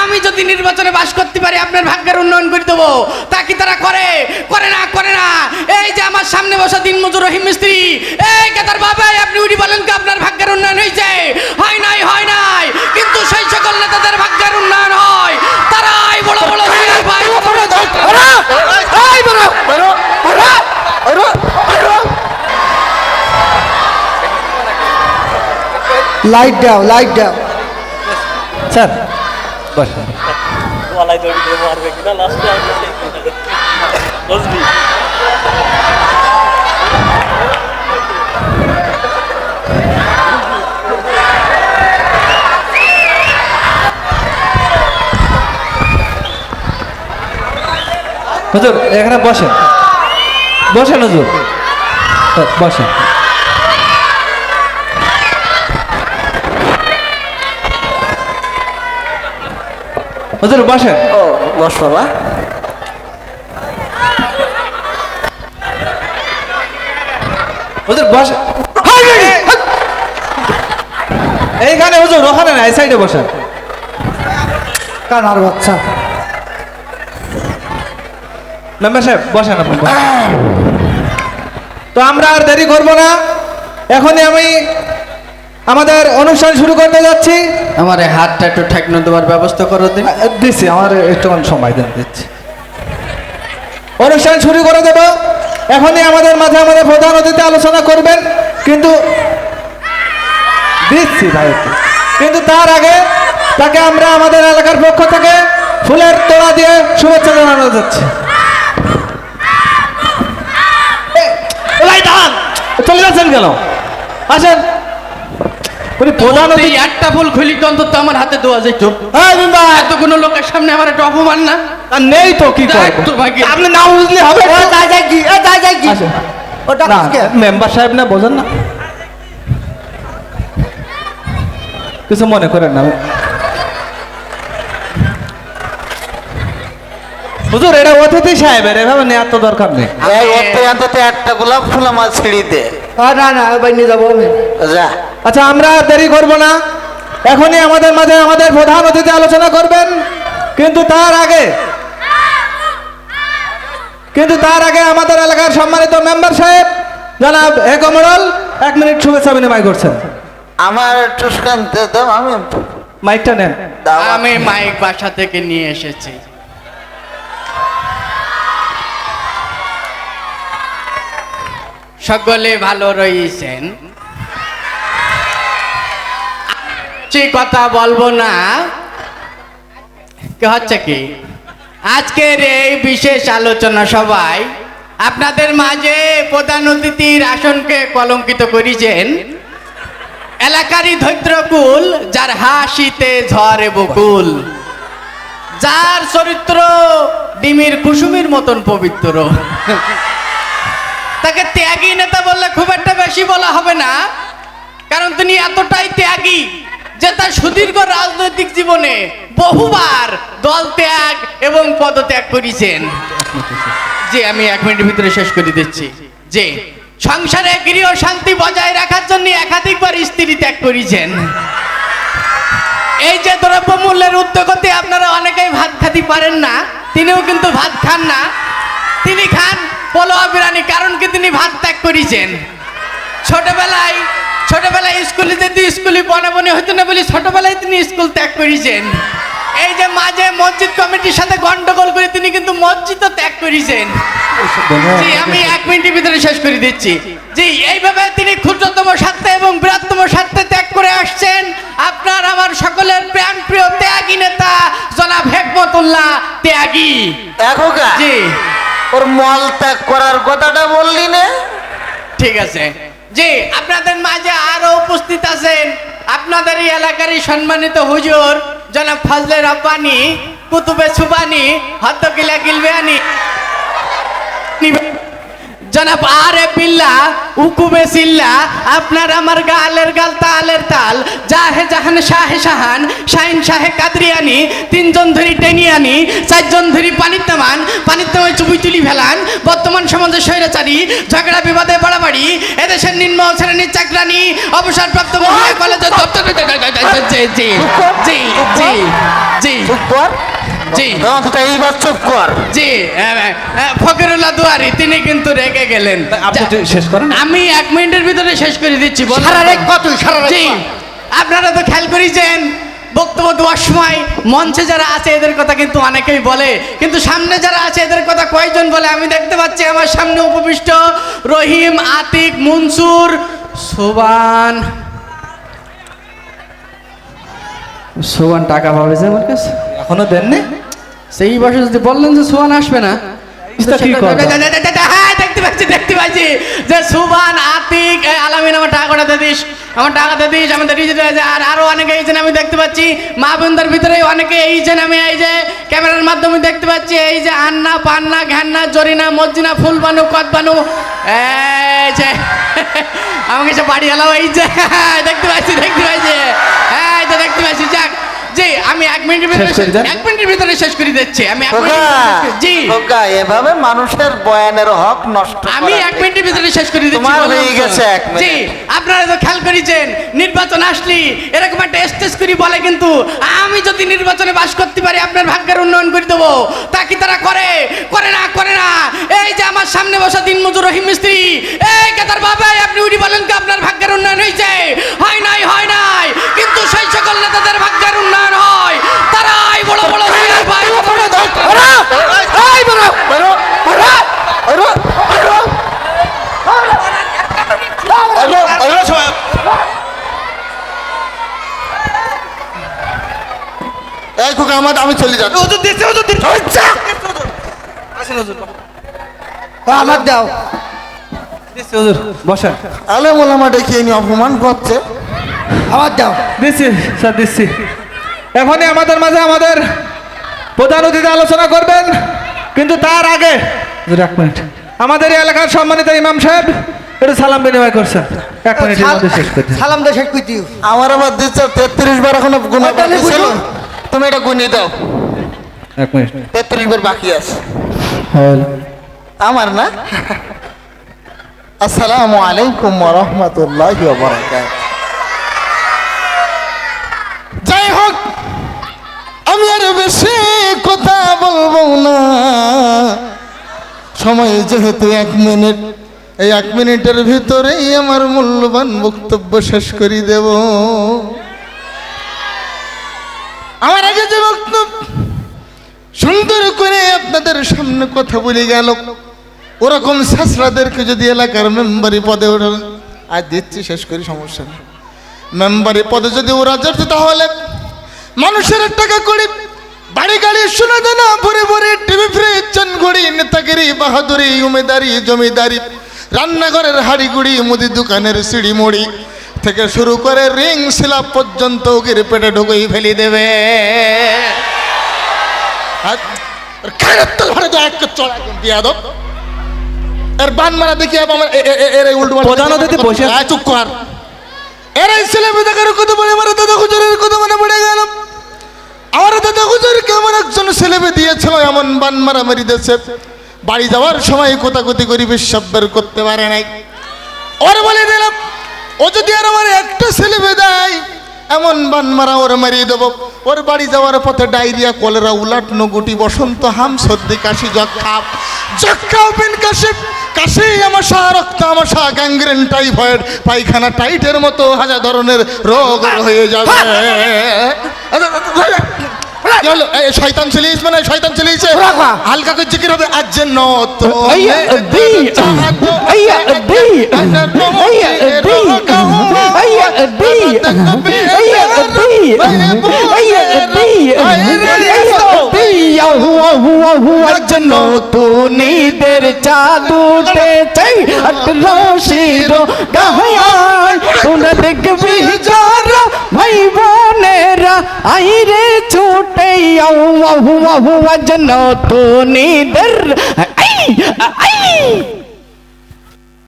আমি যদি নির্বাচনে বাস করতে পারি আপনার ভাগ্যের উন্নয়ন করে দেবো। তা কি তারা করে? করে না। এই যে আমার সামনে বসা দিনমজুর রহিম মিস্ত্রি, এই কেতার বাবাই আপনি উনি বলেন কি আপনার ভাগ্যের উন্নয়ন হয়েছে? হয় নাই। কিন্তু সেই সকল নেতাদের ভাগ্যের উন্নয়ন হয়, তারাই বড় বড় সিনিয়র ভাই। লাইট দাও স্যার বসেন। হুজুর এখানে বসেন হুজুর, বসেন। হুজুর বসেন। ও বস বাবা। হুজুর বসেন এইখানে, হুজুর ওখানে না, এই সাইডে বসেন। কানার বাচ্চা। মেম্বার সাহেব বসেন আপনি। তো আমরা আর দেরি করব না, এখনই আমি আমাদের অনুষ্ঠান শুরু করতে যাচ্ছি। আমার এই হাতটা একটু ঠেকানো দেওয়ার ব্যবস্থা করো দিন। দিচ্ছি, আমার একটুক্ষণ সময় দেন, দিচ্ছি। অনুষ্ঠান শুরু করে দেব। এখনই আমাদের মাঝে আমাদের প্রধান অতিথি আলোচনা করবেন, কিন্তু দিচ্ছি ভাই, কিন্তু তার আগে তাকে আমরা আমাদের এলাকার পক্ষ থেকে ফুলের তোড়া দিয়ে শুভেচ্ছা জানানো যাচ্ছে। চলে যাচ্ছেন কেন? আসেন। প্রধান অতিথি একটা ফুল খুলি তো অন্তত আমার হাতে দেওয়া যেত। এতগুলো লোকের সামনে আমার একটা অপমান না? নেই তো কি আপনি না বুঝলে হবে। মেম্বার সাহেব না, বোঝেন না, কিছু মনে করেন না। হুজুর এটা অতিথি সাহেবের, এভাবে নেওয়ার তো দরকার নেই। একটা গোলাপ ফুল আমার ছিঁড়ি দে। না বাইরে যাবো আমি। যা। আচ্ছা আমরা দেরি করব না, এখনই আমাদের মাঝে আমাদের প্রধান অতিথি আলোচনা করবেন, কিন্তু তার আগে আমাদের এলাকার সম্মানিত মেম্বার সাহেব জনাব একমরল 1 মিনিট শুভেচ্ছা বিনিময় করছেন। আমার একটু শান্তি দাও, আমি মাইকটা নেন। আমি মাইক বাসা থেকে নিয়ে এসেছি। সকলে ভালো রয়েছেন, সে কথা বলবো না। কি হচ্ছে কি আজকের এই বিশেষ আলোচনা সভায় আপনাদের মাঝে প্রধান অতিথির আসনকে কলঙ্কিত করেছেন এলাকারই ধৈর্যকুল, যার হাসিতে ঝরে বকুল, যার চরিত্র ডিমের কুসুমের মতন পবিত্র। তাকে ত্যাগী নেতা বললে খুব একটা বেশি বলা হবে না, কারণ তিনি এতটাই ত্যাগী যে তার সুদীর্ঘ রাজনৈতিক জীবনে বহুবার দল ত্যাগ এবং পদত্যাগ করেছেন। যে আমি 1 মিনিটের ভিতরে শেষ করে দিচ্ছি। যে সংসারে গৃহ শান্তি বজায় রাখার জন্য একাধিকবার স্ত্রী ত্যাগ করেছেন। এই যে দ্রব্যমূল্যের উদ্যোগতে আপনারা অনেকেই ভাত খেতে পারেন না, তিনিও কিন্তু ভাত খান না, তিনি খান পোলোয়া বিরিয়ানি, কারণ কি তিনি ভাত ত্যাগ করেছেন। ছোটবেলায় স্কুলে যেতে স্কুলে বনে হইতো না বলে ছোটবেলায় তিনি স্কুল ত্যাগ করেছেন। এই যে মাঝে মসজিদ কমিটির সাথে গন্ডগোল করে তিনি কিন্তু মসজিদও ত্যাগ করেছেন। জি আমি 1 মিনিটের ভিতরে শেষ করে দিচ্ছি। জি এইভাবে তিনি ক্ষুদ্রতম স্বার্থে এবং বৃহত্তম স্বার্থে ত্যাগ করে আসছেন আপনার আমার সকলের প্রাণ প্রিয় ত্যাগী নেতা জনাব হেকমতুল্লাহ ত্যাগী। জি ওর মল ত্যাগ করার কথাটা বললি না? ঠিক আছে। জি আপনাদের মাঝে আরো উপস্থিত আছেন আপনাদের এই এলাকারই সম্মানিত হুজুর জনাব ফজলে রব্বানি, কুতুবে সুবানি, হদ্দকিলা গিলবেয়ানি। জনাব আরে বিল্লা উকুবে সিল্লা আপনার আমার গালের গাল তালের তাল জাহে জাহান শাহে শাহান শাহিন শাহে কাদরিয়ানি তিনজন ধরি টেনিয়ানি চারজন ধরি পানির তামান চুবুই তুলি ফেলান বর্তমান সমাজে স্বৈরাচারী ঝগড়া বিবাদে বাড়াবাড়ি এদেশের নিম্ন শ্রেণীর চাকরানি অবসরপ্রাপ্ত মহিলা কলেজের দপ্তর জি জি জি জি জি চুপ কর জি অন্তত এইবার চুপ কর। জি ফকিরুল্লাহ দুয়ারি তিনি কিন্তু রেগে গেলেন। আপনি একটু শেষ করেন। আমি 1 মিনিটের ভিতরে শেষ করে দিচ্ছি। বলুন। সারা রাত কত সারা রাত জি আপনারা তো খেয়াল করেছেন বক্তব্য দেওয়ার সময় মঞ্চে যারা আছে এদের কথা কিন্তু অনেকেই বলে, কিন্তু সামনে যারা আছে এদের কথা কয়জন বলে? আমি দেখতে পাচ্ছি আমার সামনে উপবিষ্ট রহিম, আতিক, মনসুর, সোবান। সোবান টাকা পাবে যে আমার কাছে এখনো দেননি? সেই বয়সে যদি বললেন যে সোবান আসবে না, তো কি করবে? হ্যাঁ দেখতে পাচ্ছি যে সুবান, আতিক, আলামিন আমার টাকাটা দিয়ে দিস, আমার টাকাটা দিস, আমাদের আর আরো অনেকে এইছেন আমি দেখতে পাচ্ছি। মা বোনদের ভিতরে অনেকে এইছেন, আমি এই যে ক্যামেরার মাধ্যমে দেখতে পাচ্ছি। এই যে আন্না, পান্না, ঘ্যান্না, জরিনা, মজ্জিনা, ফুলবানু, কদবানু, এই যে আমাকে সে বাড়ি এলাও, এই যে দেখতে পাচ্ছি হ্যাঁ এই যে দেখতে পাচ্ছি। যাক জি আমি 1 মিনিটের ভিতরে শেষ করে দেন। 1 মিনিটের ভিতরে শেষ করে দিচ্ছি। আমি 1 খোকা, মিনিট জি খোকা, এভাবে মানুষের বয়ানের হক নষ্ট আমি করা 1 মিনিটের ভিতরে শেষ করে দিচ্ছি। তোমার বলুন হয়ে তো। গেছে 1 মিনিট। জি আপনারা তো খেয়াল করেছেন নির্বাচন আসলি এরকম একটা স্টেজ করি বলে, কিন্তু আমি যদি নির্বাচনে বাস করতে পারি আপনার ভাগ্যের উন্নয়ন করে দেবো। তা কি তারা করে না। এই যে আমার সামনে বসা দিনমজুর রহিম মিস্ত্রি, এই কেতার বাবাই আপনি উঠি বলেন কি আপনার ভাগ্যের উন্নয়ন হয়েছে? হয় নাই, কিন্তু সেই সকল নেতাদের ভাগ্যের উন্নয়ন হয়, তারাই বড় বড় সিনিয়র ভাই এই খোকা আমি চলে যাচ্ছি। আমার দাও হুজুর বসেন। আলে মোলামা ডেকে এনে অপমান করছে। আমার দাও দিচ্ছি স্যার দিচ্ছি। এখনই আমাদের মাঝে আমাদের প্রধান অতিথি আলোচনা করবেন, কিন্তু তার আগে হুজুর 1 মিনিট আমাদের এই এলাকার সম্মানিত ইমাম সাহেব একটু সালাম বিনিময় করছেন। 1 মিনিটের মধ্যে শেষ করে দিন। সালাম দে শেষ করে দিও। আমার আবার দিচ্ছে 33 বার এখনো গুণা তাহলে বাকি ছিল। বুঝুন। তুমি এটা গুনি দাও। 1 মিনিট 33 বার বাকি আছে হ্যালো। আমার না। আসসালামু আলাইকুম ওয়া রাহমাতুল্লাহি ওয়া বারাকাতুহু। যাই হোক, আমি আর বেশি কথা বলবো না, সময় যেহেতু 1 মিনিট, এই 1 মিনিটের ভিতরেই আমার মূল্যবান বক্তব্য শেষ করে দেব। আমার আগে যে বক্তব্য সুন্দর করে আপনাদের সামনে কথা বলে গেল, ওরকম ছেঁচড়াদেরকে যদি এলাকার মেম্বারি পদে ওঠান, আজ দিচ্ছি শেষ করি, সমস্যা নেই। মেম্বারি পদে যদি ওরা যেত, তাহলে মানুষের টাকা করে বাড়ি গাড়ি শোনা দেনা ভরে ভরে টিভি ফ্রিজ ঘড়ি নেতাগিরি বাহাদুরি উমেদারি জমিদারি রান্নাঘরের হাড়ি গুড়ি মুদি দোকানের সিঁড়ি মুড়ি থেকে শুরু করে রিং শিলা পর্যন্ত ওকে পেটে ঢুকেই ফেলে দেবে। এর বান মারা দেখি আমার এর উল্টো প্রধান অতিথি বসে আছে। চুপ কর। এর এই ছেলে মেয়েদের কথা বলে আমার দাদা হুজুরের কথা মনে পড়ে গেল। আমার দাদা হুজুর কেমন একজন ছেলে মেয়ে দিয়েছিল, এমন বান মারামারি দেশে বাড়ি যাওয়ার সময় কোথাকুতি করি বিশ্বাস বের করতে পারে নাই। ওর বলে দিলাম, ও যদি আর আমার একটা ছেলে মেয়ে দেয়, এমন বান মারা ওর মারিয়ে দেবো। ওর বাড়ি যাওয়ার পথে ডায়রিয়া, কলেরা, উলাটনো গুটি, বসন্ত, হাম, সর্দি, কাশি, যক্ষা ওপেন কাশি আমাশা, রক্ত আমাশা, গ্যাংগ্রেন, টাইফয়েড, পায়খানা টাইটের মতো হাজার ধরনের রোগ হয়ে যাবে। কি হলো? এই শয়তান চলিস, মানে শয়তান চলিয়েছে, হালকা করে জিকির হবে। আজ যেন তো নতুনিদের চাদুতে চাই রশিরো গাহায় তোমরা দেখবি যারা ভাই বোনেরা আইরে ছুটে আহু আহু আহু আজ নতুনিদের আই আই